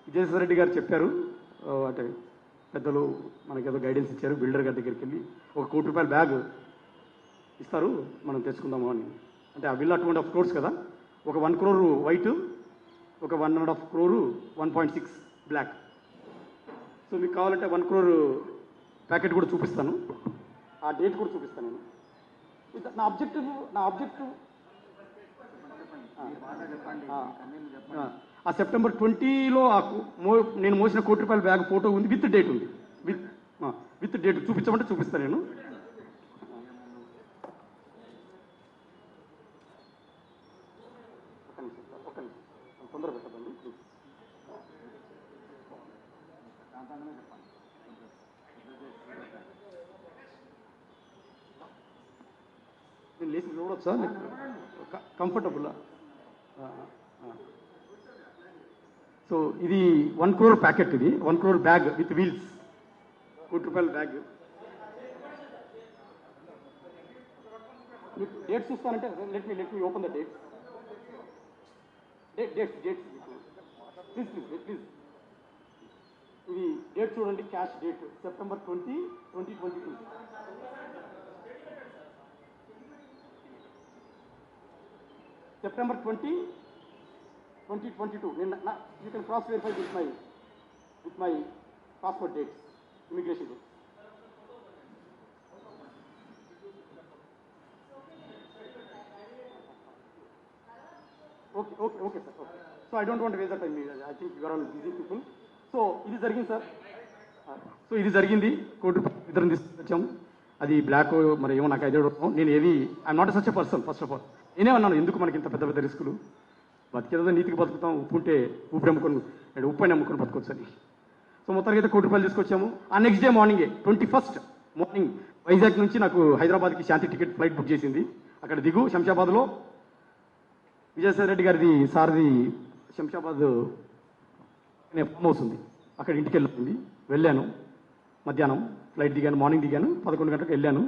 విజయసాయి రెడ్డి గారు చెప్పారు, అంటే పెద్దలు మనకేదో గైడెన్స్ ఇచ్చారు, బిల్డర్ గారి దగ్గరికి వెళ్ళి ఒక ₹1 కోటి బ్యాగ్ ఇస్తారు మనం తెచ్చుకుందాము అని. అంటే ఆ బిల్ 2.5 crores కదా, ఒక 1 crore వైట్, ఒక 1.5 crore 1.6 బ్లాక్. సో మీకు కావాలంటే 1 crore ప్యాకెట్ కూడా చూపిస్తాను, ఆ డేట్ కూడా చూపిస్తాను నేను. నా ఆబ్జెక్టివ్ ఆ సెప్టెంబర్ 20లో నేను మోసిన ₹1 కోటి బ్యాగ్ ఫోటో ఉంది, విత్ డేట్ ఉంది, విత్ డేట్ చూపించమంటే చూపిస్తాను నేను. తొందర పెట్టదండి ప్లీజ్. నేను లేచి చూడవచ్చు సార్, కంఫర్టబుల్. సో ఇది 1 crore ప్యాకెట్, ఇది 1 crore బ్యాగ్ విత్ వీల్స్, ₹1 కోటి బ్యాగ్. డేట్స్ చూస్తానంటే let me open the dates please. ఇది డేట్ చూడండి, cash date September 20, 2022. September 20, 2022. You can cross verify with my passport dates, immigration dates. Okay sir. Okay. So I don't want to waste the time. I think you are all busy people. So ఇది జరిగింది sir. So ఇది జరిగింది, కోటి ఇద్దరం తీసుకొచ్చాము. అది black మరి ఏమో నాకు ఐడియా. నేను I'm not such a person. First of all నేనే అన్నాను, ఎందుకు మనకి ఇంత పెద్ద పెద్ద రిస్కులు, బతికేదో నీతికి బతుకుతాం, ఉప్పు ఉంటే ఉప్పు అమ్ముకొని బతుకోవచ్చు అని. సో మొత్తానికి అయితే ₹1 కోటి తీసుకొచ్చాము. ఆ నెక్స్ట్ డే మార్నింగే 21st మార్నింగ్ వైజాగ్ నుంచి నాకు హైదరాబాద్కి శాంతి టికెట్ ఫ్లైట్ బుక్ చేసింది. అక్కడ దిగు శంషాబాద్లో విజయసాయి రెడ్డి గారిది సార్ది శంషాబాద్ ఫామ్ హౌస్ ఉంది, అక్కడ ఇంటికి వెళ్ళాను. మధ్యాహ్నం ఫ్లైట్ దిగాను, మార్నింగ్ దిగాను, 11 గంటలకు వెళ్ళాను.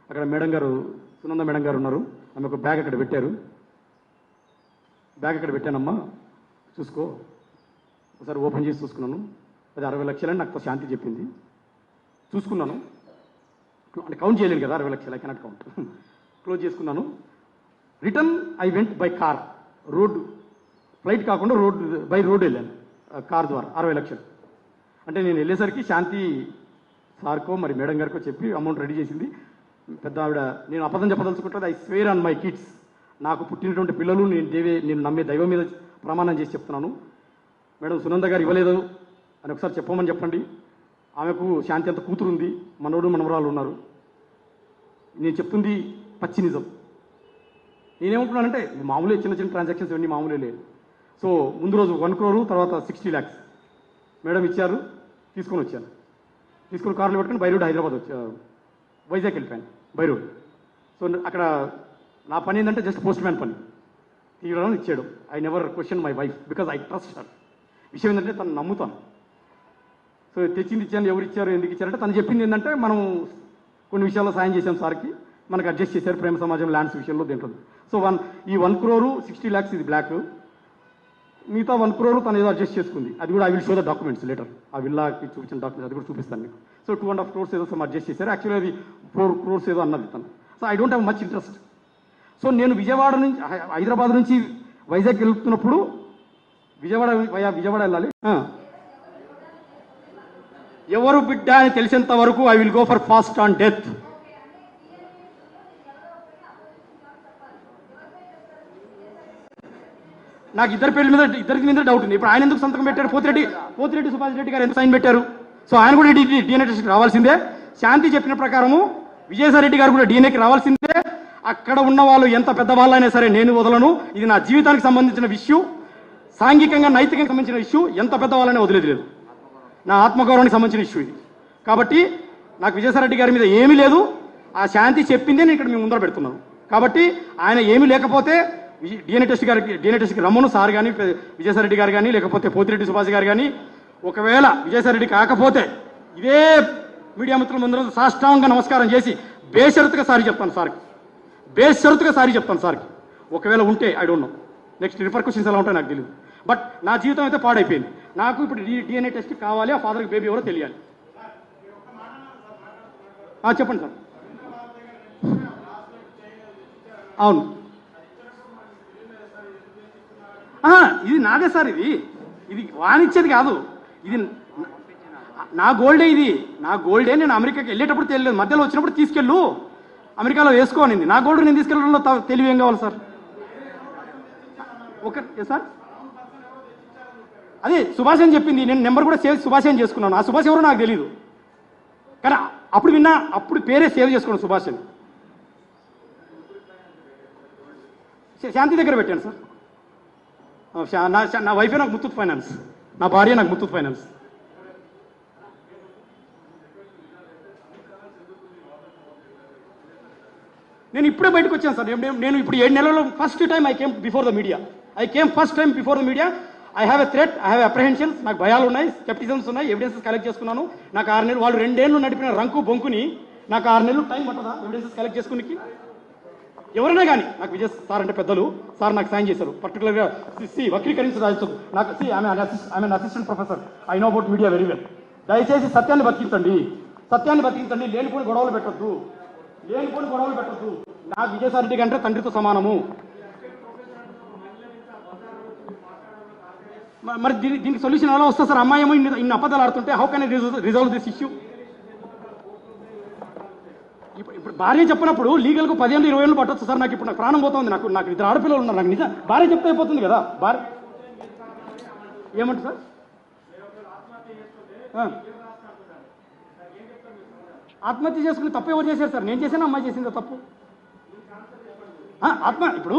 అక్కడ మేడం గారు, సునంద మేడం గారు ఉన్నారు, ఆమె ఒక బ్యాగ్ అక్కడ పెట్టారు. బ్యాగ్ అక్కడ పెట్టానమ్మా చూసుకో. ఒకసారి ఓపెన్ చేసి చూసుకున్నాను, అది 60 లక్షలని నాకు శాంతి చెప్పింది. చూసుకున్నాను, అంటే కౌంట్ చేయలేను కదా 60 లక్షలు, ఐ కెనాట్ కౌంట్. క్లోజ్ చేసుకున్నాను. Return I went by car, road flight కాకుండా బై రోడ్ వెళ్ళాను, కార్ ద్వారా 60 లక్షలు. అంటే నేను వెళ్ళేసరికి శాంతి సార్కో మరి మేడం గారికో చెప్పి అమౌంట్ రెడీ చేసింది. పెద్ద ఆవిడ, నేను అబద్ధం చెప్పదలుచుకుంటుంది, I swear on my kids, నాకు పుట్టినటువంటి పిల్లలు నేను నమ్మే దైవం మీద ప్రమాణం చేసి చెప్తున్నాను, మేడం సునంద గారు ఇవ్వలేదు అని ఒకసారి చెప్పమని చెప్పండి. ఆమెకు శాంతి అంత కూతురు ఉంది, మనోడు మనవరాలు ఉన్నారు. నేను చెప్తుంది పచ్చి నిజం. నేనేమంటున్నానంటే మామూలే, చిన్న చిన్న ట్రాన్సాక్షన్స్ ఇవన్నీ మామూలే లేదు. సో ముందు రోజు 1 crore, తర్వాత 60 lakhs మేడం ఇచ్చారు, తీసుకొని వచ్చాను. తీసుకుని కార్లో పెట్టుకుని బై రోడ్ హైదరాబాద్ వైజాగ్ వెళ్ళిపోయాను బై రోడ్. సో అక్కడ నా పని ఏంటంటే జస్ట్ పోస్ట్ మ్యాన్ పని, తీయడం ఇచ్చాడు. I never question my wife because I trust her. విషయం ఏంటంటే తను నమ్ముతాను. సో తెచ్చింది ఇచ్చాను, ఎవరు ఇచ్చారు ఎందుకు ఇచ్చారంటే తను చెప్పింది ఏంటంటే మనం కొన్ని విషయాల్లో సాయం చేశాం సార్కి, మనకు అడ్జస్ట్ చేశారు ప్రేమ సమాజం ల్యాండ్స్ విషయంలో దీంట్లో. సో ఈ 1 crore 60 lakhs ఇది బ్లాక్, మిగతా 1 crore తను ఏదో అడ్జస్ట్ చేసుకుంది. అది కూడా I will show the documents later, ఆ విల్లాకి చూపించిన డాక్యుమెంట్స్ అది కూడా చూపిస్తాను మీకు. సో 2.5 crores ఏదో సమ్ అడ్జస్ట్ చేశారు, యాక్చువల్లీ అది 4 crores ఏదో అన్నది తను. So I don't have much interest. So నేను హైదరాబాద్ నుంచి వైజాగ్ వెళ్తున్నప్పుడు విజయవాడ వెళ్ళాలి. ఎవరు బిడ్డ అని తెలిసేంత వరకు I will go for fast on death. నాకు ఇద్దరికి మీద డౌట్ ఉంది. ఇప్పుడు ఆయన ఎందుకు సంతకం పెట్టారు? పోతిరెడ్డి సుభాష్ రెడ్డి గారు ఎందుకు సైన్ పెట్టారు? సో ఆయన కూడా DNA టెస్ట్కి రావాల్సిందే. శాంతి చెప్పిన ప్రకారము విజయసాయి రెడ్డి గారు కూడా DNAకి రావాల్సిందే. అక్కడ ఉన్న వాళ్ళు ఎంత పెద్దవాళ్ళైనా సరే నేను వదలను. ఇది నా జీవితానికి సంబంధించిన ఇష్యూ, సాంఘికంగా నైతికంగా సంబంధించిన ఇష్యూ, ఎంత పెద్దవాళ్ళనే వదిలేదు లేదు. నా ఆత్మగౌరవానికి సంబంధించిన ఇష్యూ ఇది. కాబట్టి నాకు విజయసాయి రెడ్డి గారి మీద ఏమీ లేదు. ఆ శాంతి చెప్పిందే నేను ఇక్కడ మీ ముందర పెడుతున్నాను. కాబట్టి ఆయన ఏమీ లేకపోతే DNA టెస్ట్కి రమ్మను సార్ కానీ, విజయసాయి రెడ్డి గారు కానీ, లేకపోతే పోతిరెడ్డి సుభాష్ గారు కానీ. ఒకవేళ విజయసాయి రెడ్డి కాకపోతే ఇదే మీడియా మిత్రుల ముందు సాష్టాంగ నమస్కారం చేసి బేషరతుగా సారీ చెప్తాను సార్కి. ఒకవేళ ఉంటే I don't know next repercussions ఎలా ఉంటాయో నాకు తెలియదు. బట్ నా జీవితం అయితే పాడైపోయింది. నాకు ఇప్పుడు డిఎన్ఏ టెస్ట్ కావాలి, ఆ ఫాదర్కి బేబీ ఎవరో తెలియాలి. చెప్పండి సార్. అవును, ఇది నాదే సార్, ఇది వాణిచ్చేది కాదు, ఇది నా గోల్డే, నా గోల్డే. నేను అమెరికాకి వెళ్ళేటప్పుడు తెలియలేదు, మధ్యలో వచ్చినప్పుడు తీసుకెళ్ళు అమెరికాలో వేసుకోనింది. నా గోల్డ్ నేను తీసుకెళ్ళడంలో తెలివి ఏం కావాలి సార్? సార్ అదే సుభాష్ అని చెప్పింది, నేను నెంబర్ కూడా సేవ్ సుభాష్ అని చేసుకున్నాను. ఆ సుభాష్ ఎవరో నాకు తెలియదు, కానీ అప్పుడు విన్నా, అప్పుడు పేరే సేవ్ చేసుకున్నాను సుభాష్ అని. శాంతి దగ్గర పెట్టాను సార్. నా వైఫే నాకు ముత్తూట్ ఫైనాన్స్, నా భార్య నాకు ముత్తూట్ ఫైనాన్స్. నేను ఇప్పుడే బయటకు వచ్చాను సార్. నేను ఇప్పుడు 7 నెలల్లో first time I came before the media. I have a threat, I have apprehensions. నాకు భయాలు ఉన్నాయి, స్కెప్టిజమ్స్ ఉన్నాయి, ఎవిడెన్సెస్ కలెక్ట్ చేసుకున్నాను. నాకు 6 నెలలు, వాళ్ళు 2 ఏళ్ళు నడిపిన రంకు బొంకుని నాకు 6 నెలలు టైం పట్టదా ఎవిడెన్సెస్ కలెక్ట్ చేసుకునికి? ఎవరైనా కానీ నాకు విజయ్ సార్ అంటే పెద్దలు సార్ నాకు సాయం చేశారు. పర్టికులర్గా వక్రీకరించదు నాకు. ఆమె assistant professor, I know about media very well. దయచేసి సత్యాన్ని బతికించండి, లేనిపోని గొడవలు పెట్టద్దు. నాకు విజయసాయి రెడ్డి కంటే తండ్రితో సమానము. మరి దీనికి సొల్యూషన్ ఎలా వస్తుంది సార్? అమ్మాయి ఏమో ఇన్ని అబద్ధాలు ఆడుతుంటే how can I resolve this issue? ఇప్పుడు భార్య చెప్పినప్పుడు లీగల్గా 10 ఏళ్ళు 20 ఏళ్ళు పట్టొచ్చు సార్. నాకు ఇప్పుడు నాకు ప్రాణం పోతుంది. నాకు 2 ఆడపిల్లలు ఉన్నారు. నాకు నిజం భార్య చెప్తే అయిపోతుంది కదా. భార్య ఏమంటారు సార్? ఆత్మహత్య చేసుకుని తప్పు ఎవరు చేశారు సార్? నేను చేశాను, అమ్మాయి చేసిందా తప్పు? ఇప్పుడు